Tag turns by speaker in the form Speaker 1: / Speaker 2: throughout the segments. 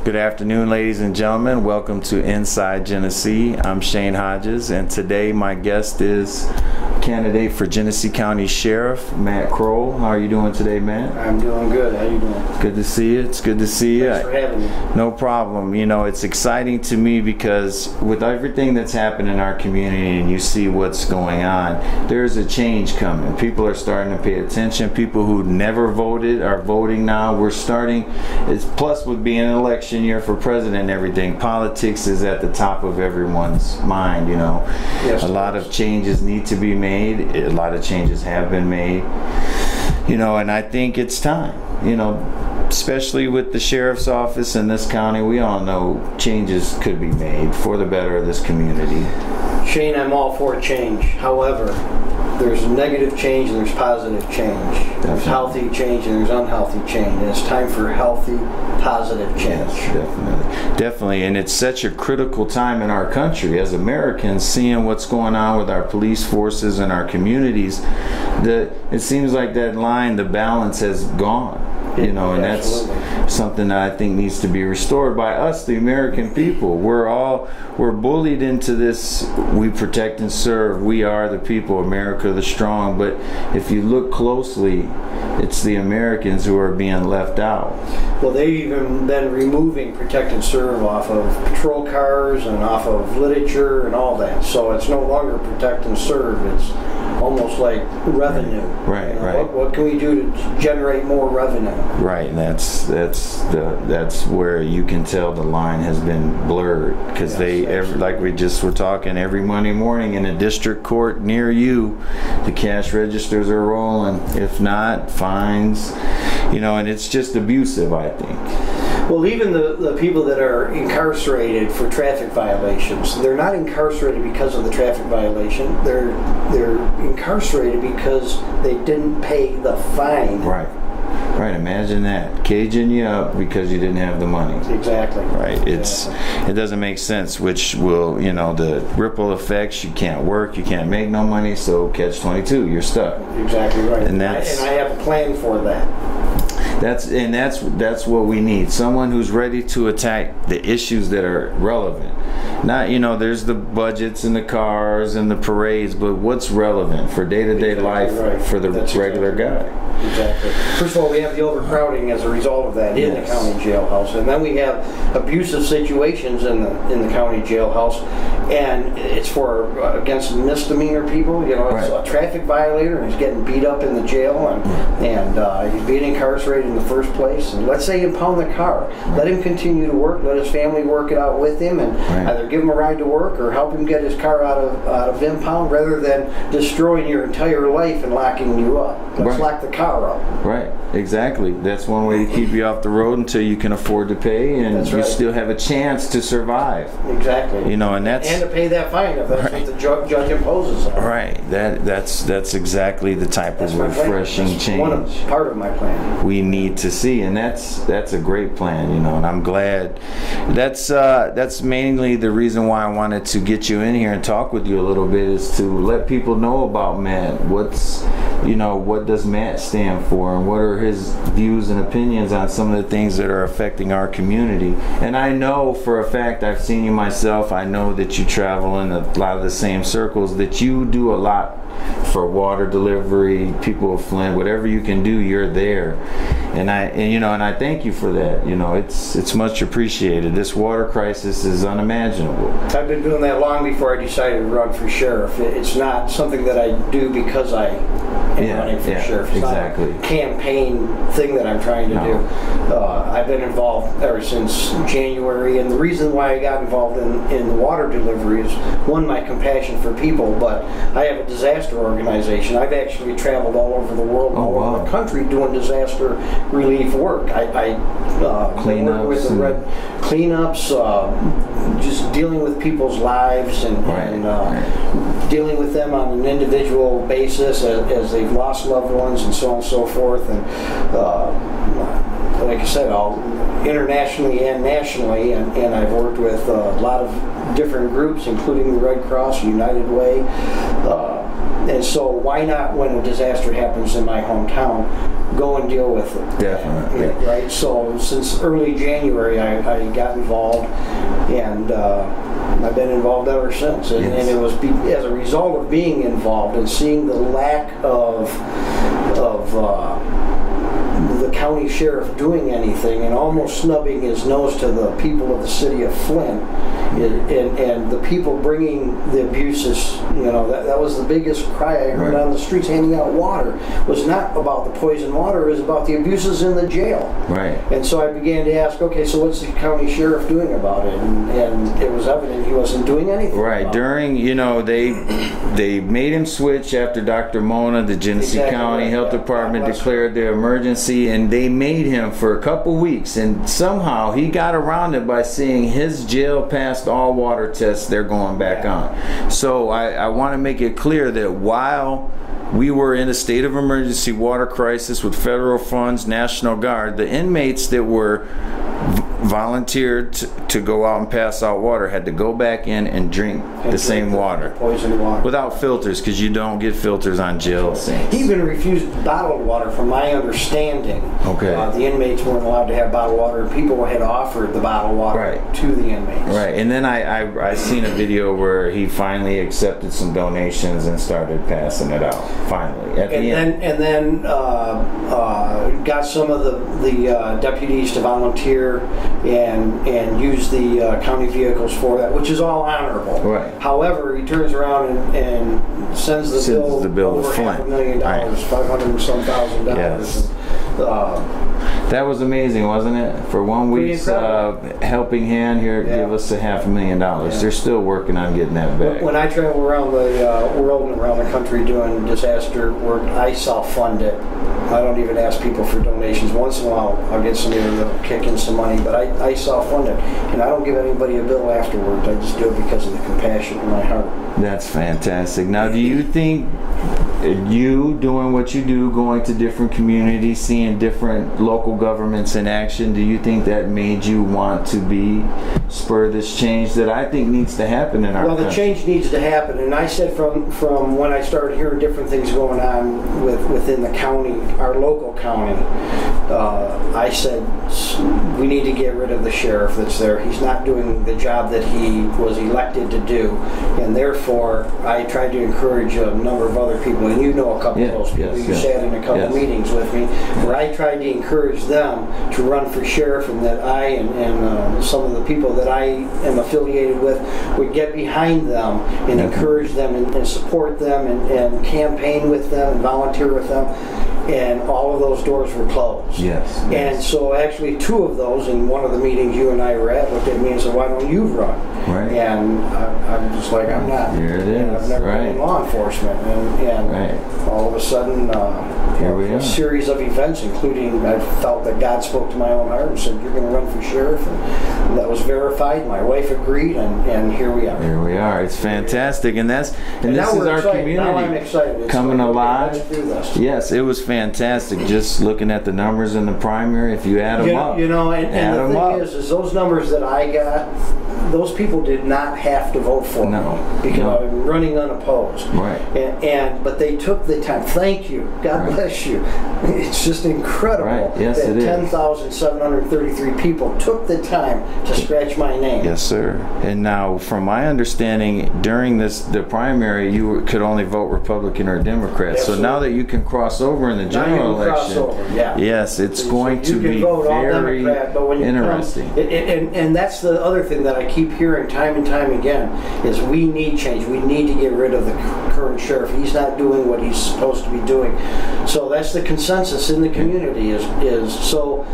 Speaker 1: Good afternoon, ladies and gentlemen. Welcome to Inside Genesee. I'm Shane Hodges, and today my guest is candidate for Genesee County Sheriff, Matt Kroll. How are you doing today, Matt?
Speaker 2: I'm doing good. How you doing?
Speaker 1: Good to see you. It's good to see you.
Speaker 2: Thanks for having me.
Speaker 1: No problem. You know, it's exciting to me because with everything that's happened in our community and you see what's going on, there's a change coming. People are starting to pay attention. People who never voted are voting now. We're starting, it's plus with being an election year for president and everything, politics is at the top of everyone's mind, you know.
Speaker 2: Yes,
Speaker 1: a lot of changes need to be made. A lot of changes have been made, you know, and I think it's time, you know, especially with the sheriff's office in this county. We all know changes could be made for the better of this community.
Speaker 2: Shane, I'm all for change. However, there's negative change and there's positive change. There's healthy change and there's unhealthy change. And it's time for healthy, positive change.
Speaker 1: Yes, definitely. And it's such a critical time in our country as Americans, seeing what's going on with our police forces and our communities, that it seems like that line, the balance has gone. You know, and
Speaker 2: Absolutely.
Speaker 1: That's something that I think needs to be restored by us, the American people. We're bullied into this, we protect and serve, we are the people, America the strong, but if you look closely, it's the Americans who are being left out.
Speaker 2: Well, they've even been removing protect and serve off of patrol cars and off of literature and all that. So it's no longer protect and serve. It's almost like revenue.
Speaker 1: Right,
Speaker 2: you know,
Speaker 1: right.
Speaker 2: What can we do to generate more revenue?
Speaker 1: Right, and that's where you can tell the line has been blurred, because like we just were talking, every Monday morning in a district court near you, the cash registers are rolling. If not, fines, you know, and it's just abusive, I think.
Speaker 2: Well, even the people that are incarcerated for traffic violations, they're not incarcerated because of the traffic violation. They're incarcerated because they didn't pay the fine.
Speaker 1: Right. Right, imagine that. Caging you up because you didn't have the money.
Speaker 2: Exactly.
Speaker 1: Right. It doesn't make sense, which will, you know, the ripple effects, you can't work, you can't make no money, so catch-22, you're stuck.
Speaker 2: Exactly right.
Speaker 1: And
Speaker 2: I have a plan for that.
Speaker 1: That's what we need. Someone who's ready to attack the issues that are relevant. Not, you know, there's the budgets and the cars and the parades, but what's relevant for day-to-day life for the regular guy.
Speaker 2: Exactly. First of all, we have the overcrowding as a result of that in the county jailhouse, and then we have abusive situations in the county jailhouse, and it's against misdemeanor people. You know, it's a traffic violator, and he's getting beat up in the jail, and he's being incarcerated in the first place. And let's say impound the car, let him continue to work, let his family work it out with him, and either give him a ride to work or help him get his car out of impound, rather than destroying your entire life and locking you up. Let's lock the car up.
Speaker 1: Right, exactly. That's one way to keep you off the road until you can afford to pay, and you still have a chance to survive.
Speaker 2: Exactly.
Speaker 1: You know, and to
Speaker 2: pay that fine if that's what the judge imposes on.
Speaker 1: Right. That's exactly the type of refreshing change.
Speaker 2: Part of my plan.
Speaker 1: We need to see, and that's a great plan, you know, and I'm glad. That's mainly the reason why I wanted to get you in here and talk with you a little bit, is to let people know about Matt. What does Matt stand for, and what are his views and opinions on some of the things that are affecting our community. And I know for a fact, I've seen you myself, I know that you travel in a lot of the same circles, that you do a lot for water delivery, people of Flint, whatever you can do, you're there. And I thank you for that. You know, it's much appreciated. This water crisis is unimaginable. I've
Speaker 2: been doing that long before I decided to run for sheriff. It's not something that I do because I am running for sheriff. It's
Speaker 1: exactly.
Speaker 2: Not a campaign thing that I'm trying to do. I've been involved ever since January, and the reason why I got involved in the water delivery is, one, my compassion for people, but I have a disaster organization. I've actually traveled all over the world, all over the country, doing disaster relief work. I work with the red cleanups, just dealing with people's lives and dealing with them on an individual basis as they've lost loved ones and so on and so forth. And like I said, internationally and nationally, and I've worked with a lot of different groups, including the Red Cross, United Way. And so why not, when a disaster happens in my hometown, go and deal with it.
Speaker 1: Definitely.
Speaker 2: Right? So since early January, I got involved, and I've been involved ever since. And,
Speaker 1: Yes.
Speaker 2: and it was as a result of being involved and seeing the lack of the county sheriff doing anything and almost snubbing his nose to the people of the city of Flint, and the people bringing the abuses, that was the biggest cry I heard on the streets handing out water, was not about the poison water, it was about the abuses in the jail.
Speaker 1: Right.
Speaker 2: And so I began to ask, okay, so what's the county sheriff doing about it? And it was evident he wasn't doing anything.
Speaker 1: Right. During, they made him switch after Dr. Mona, the Genesee County Health Department declared the emergency, and they made him for a couple weeks, and somehow he got around it by seeing his jail passed all water tests they're going back on. So I want to make it clear that while we were in a state of emergency water crisis with federal funds, National Guard, the inmates that were volunteered to go out and pass out water had to go back in and drink the same water.
Speaker 2: Poison water.
Speaker 1: Without filters, because you don't get filters on jail sinks.
Speaker 2: He even refused bottled water, from my understanding.
Speaker 1: Okay.
Speaker 2: The inmates weren't allowed to have bottled water, and people had offered the bottled water to the inmates.
Speaker 1: Right, and then I seen a video where he finally accepted some donations and started passing it out. Finally, at the end.
Speaker 2: And then got some of the deputies to volunteer and use the county vehicles for that, which is all honorable.
Speaker 1: Right.
Speaker 2: However, he turns around and sends the bill
Speaker 1: to
Speaker 2: over
Speaker 1: Flint.
Speaker 2: $500,000,
Speaker 1: Right.
Speaker 2: $500 and some thousand.
Speaker 1: Yes. That was amazing, wasn't it? For 1 week's helping hand here, give us $500,000. They're still working on getting that back.
Speaker 2: When I travel around the world and around the country doing disaster work, I self-fund it. I don't even ask people for donations. Once in a while, I'll get somebody to kick in some money, but I self-fund it. And I don't give anybody a bill afterwards. I just do it because of the compassion in my heart.
Speaker 1: That's fantastic. Now, do you think you doing what you do, going to different communities, seeing different local governments in action, do you think that made you want to spur this change that I think needs to happen in our country?
Speaker 2: Well, the change needs to happen, and I said from when I started hearing different things going on within the county, our local county, I said we need to get rid of the sheriff that's there. He's not doing the job that he was elected to do, and therefore I tried to encourage a number of other people, and you know a couple of those people. You sat in a couple meetings with me where I tried to encourage them to run for sheriff, and that I and some of the people that I am affiliated with would get behind them and encourage them and support them and campaign with them and volunteer with them. And all of those doors were closed.
Speaker 1: Yes.
Speaker 2: And so actually 2 of those, in one of the meetings you and I were at, looked at me and said, why don't you run?
Speaker 1: Right.
Speaker 2: And I'm just like, I'm not.
Speaker 1: Here it is.
Speaker 2: I've never been in law enforcement. And all of a sudden,
Speaker 1: here we are.
Speaker 2: A series of events, including I felt that God spoke to my own heart and said, you're going to run for sheriff. And that was verified. My wife agreed, and here we are.
Speaker 1: Here we are. It's fantastic. And this is our
Speaker 2: excited.
Speaker 1: community.
Speaker 2: Now I'm excited.
Speaker 1: Coming alive.
Speaker 2: Let's do this.
Speaker 1: Yes, it was fantastic. Just looking at the numbers in the primary, if you add them up.
Speaker 2: And the thing is those numbers that I got, those people did not have to vote for me because I'm running unopposed.
Speaker 1: Right.
Speaker 2: But they took the time. Thank you. God bless you. It's just incredible
Speaker 1: Yes,
Speaker 2: that
Speaker 1: it is.
Speaker 2: 10,733 people took the time to scratch my name.
Speaker 1: Yes, sir. And now, from my understanding, during the primary, you could only vote Republican or Democrat.
Speaker 2: Absolutely.
Speaker 1: So now that you can cross over in the general election, yes, it's going to be very interesting.
Speaker 2: And that's the other thing that I keep hearing time and time again is we need change. We need to get rid of the current sheriff. He's not doing what he's supposed to be doing. So that's the consensus in the community is so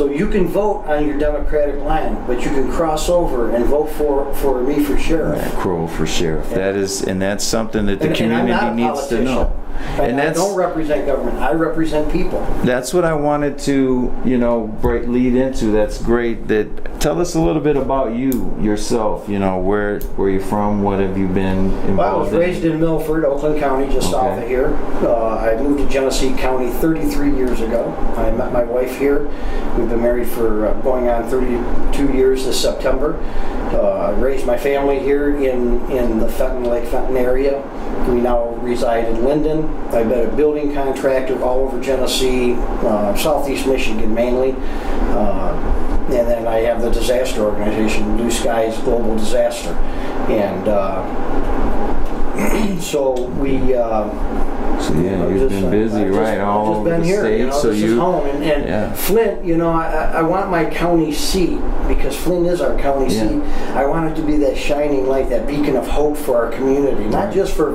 Speaker 2: you can vote on your Democratic line, but you can cross over and vote for me for sheriff.
Speaker 1: Crow for sheriff. That's something that the community needs to know.
Speaker 2: And I don't represent government. I represent people.
Speaker 1: That's what I wanted to, lead into. That's great. Tell us a little bit about you yourself. Where you're from? What have you been involved in?
Speaker 2: Well, I was raised in Milford, Oakland County, just south of here. I moved to Genesee County 33 years ago. I met my wife here. We've been married for going on 32 years this September. I raised my family here in the Lake Fenton area. We now reside in Linden. I've been a building contractor all over Genesee, Southeast Michigan mainly. And then I have the disaster organization, Blue Skies Global Disaster. And so we...
Speaker 1: So yeah, you've been busy, right, all over the state.
Speaker 2: So this is home. And Flint, I want my county seat, because Flint is our county seat. I want it to be that shining light, that beacon of hope for our community, not just for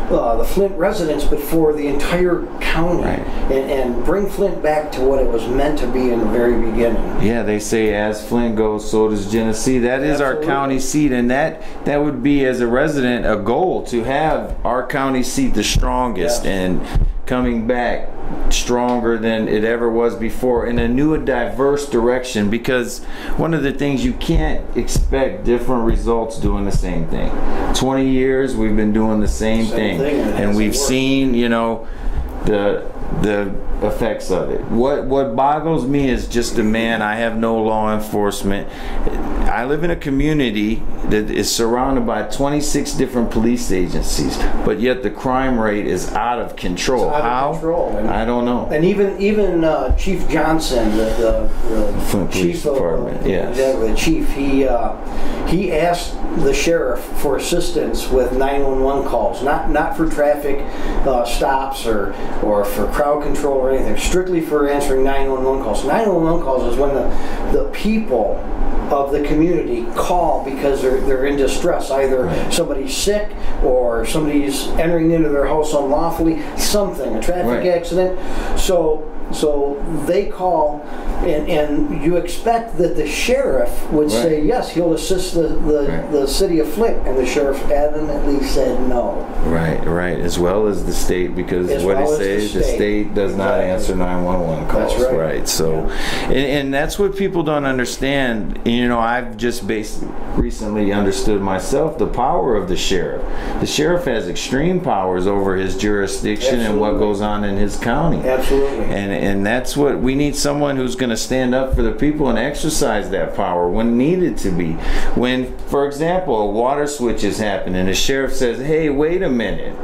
Speaker 2: the Flint residents, but for the entire county, and bring Flint back to what it was meant to be in the very beginning. Yeah,
Speaker 1: they say as Flint goes, so does Genesee. That is our county seat, and that would be, as a resident, a goal to have our county seat the strongest and coming back stronger than it ever was before in a new and diverse direction, because one of the things, you can't expect different results doing the same thing. 20 years we've been doing the same thing and we've seen the effects of it. What boggles me is just I have no law enforcement. I live in a community that is surrounded by 26 different police agencies, but yet the crime rate is out of control.
Speaker 2: Out of control.
Speaker 1: I don't know.
Speaker 2: And even Chief Johnson, the
Speaker 1: Flint Police Department,
Speaker 2: the chief, he asked the sheriff for assistance with 911 calls, not for traffic stops or for crowd control or anything, strictly for answering 911 calls. 911 calls is when the people of the community call because they're in distress. Either somebody's sick or somebody's entering into their house unlawfully, a traffic accident. So they call, and you expect that the sheriff would say yes, he'll assist the city of Flint, and the sheriff adamantly said no.
Speaker 1: Right, as well as the state, because what he says, the state does not answer 911 calls.
Speaker 2: That's right.
Speaker 1: So, and that's what people don't understand. I've just recently understood myself the power of the sheriff. The sheriff has extreme powers over his jurisdiction and what goes on in his county.
Speaker 2: Absolutely.
Speaker 1: And that's what we need, someone who's going to stand up for the people and exercise that power when needed to be. When, for example, a water switch is happening and the sheriff says, hey, wait a minute,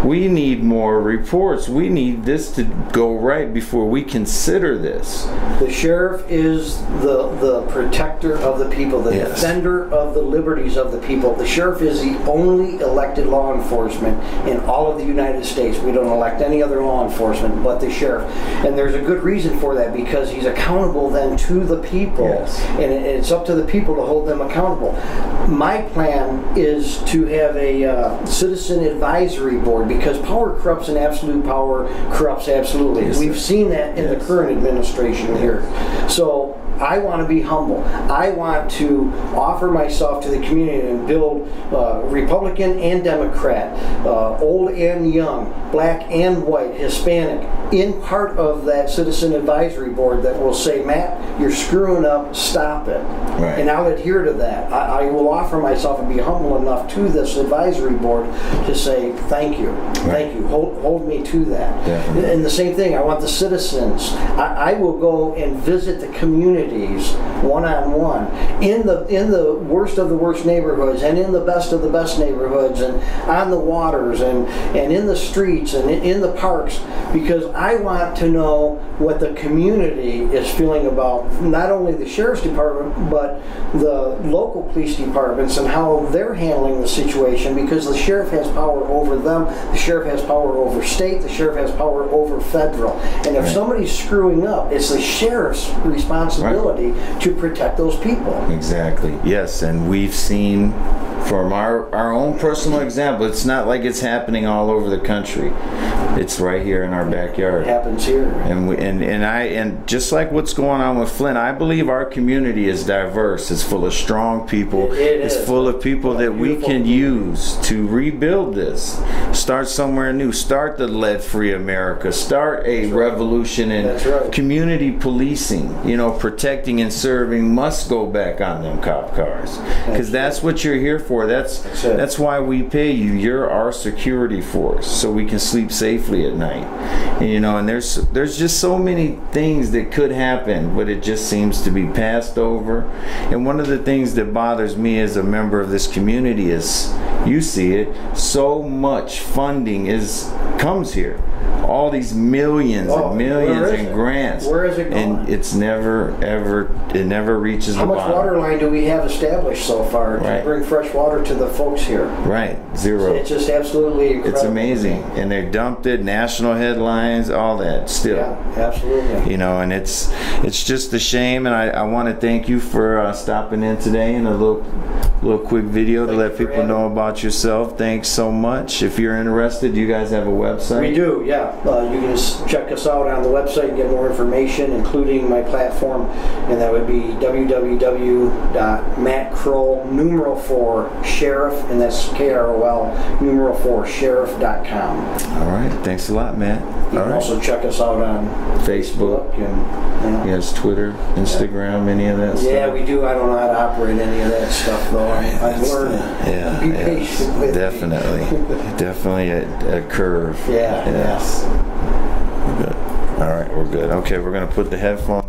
Speaker 1: we need more reports. We need this to go right before we consider this.
Speaker 2: The sheriff is the protector of the people, the defender of the liberties of the people. The sheriff is the only elected law enforcement in all of the United States. We don't elect any other law enforcement but the sheriff. And there's a good reason for that, because he's accountable then to the people. And it's up to the people to hold them accountable. My plan is to have a citizen advisory board, because power corrupts and absolute power corrupts absolutely. We've seen that in the current administration here. So I want to be humble. I want to offer myself to the community and build Republican and Democrat, old and young, black and white, Hispanic, in part of that citizen advisory board that will say, Matt, you're screwing up, stop it. And I'll adhere to that. I will offer myself and be humble enough to this advisory board to say, thank you. Thank you. Hold me to that. Definitely. And the same thing, I want the citizens. I will go and visit the communities one-on-one in the worst of the worst neighborhoods and in the best of the best neighborhoods and on the waters and in the streets and in the parks, because I want to know what the community is feeling about not only the sheriff's department but the local police departments and how they're handling the situation, because the sheriff has power over them, the sheriff has power over state, the sheriff has power over federal. And if somebody's screwing up, it's the sheriff's responsibility to protect those people.
Speaker 1: Exactly. Yes, and we've seen from our own personal example, it's not like it's happening all over the country. It's right here in our backyard.
Speaker 2: It happens here.
Speaker 1: And just like what's going on with Flint, I believe our community is diverse. It's full of strong people. It's full of people that we can use to rebuild this. Start somewhere new. Start the lead-free America. Start a revolution in community policing. Protecting and serving must go back on them cop cars, because that's what you're here for. for.
Speaker 2: That's it.
Speaker 1: That's why we pay you. You're our security force, so we can sleep safely at night. And, you know, and there's just so many things that could happen, but it just seems to be passed over. And one of the things that bothers me as a member of this community is, you see it, so much funding comes here. All these millions and millions in grants.
Speaker 2: Where is it going?
Speaker 1: And it's never reaches
Speaker 2: How
Speaker 1: the
Speaker 2: much
Speaker 1: bottom.
Speaker 2: water line do we have established so far to
Speaker 1: Right.
Speaker 2: bring fresh water to the folks here?
Speaker 1: Right, zero.
Speaker 2: It's just absolutely incredible.
Speaker 1: It's amazing. And they dumped it, national headlines, all that still.
Speaker 2: Yeah, absolutely.
Speaker 1: You know, and it's just a shame, and I want to thank you for stopping in today in a little quick video to
Speaker 2: Thank
Speaker 1: let
Speaker 2: you for
Speaker 1: people know about yourself. Thanks so much. If you're interested, you guys have a website?
Speaker 2: We do, yeah. You can just check us out on the website and get more information, including my platform, and that would be www.mattcroll4sheriff, and that's KROL4sheriff.com.
Speaker 1: All right. Thanks a lot, Matt.
Speaker 2: You
Speaker 1: All
Speaker 2: can
Speaker 1: right.
Speaker 2: also check us out on
Speaker 1: Facebook.
Speaker 2: and
Speaker 1: Yes, Twitter, Instagram, any of that stuff?
Speaker 2: yeah, we do. I don't know how to operate any of that stuff, though. I've learned.
Speaker 1: Yeah,
Speaker 2: Be patient with
Speaker 1: definitely. Definitely a curve.
Speaker 2: Yeah,
Speaker 1: Yes. We're good. All right, we're good. Okay, we're going to put the headphones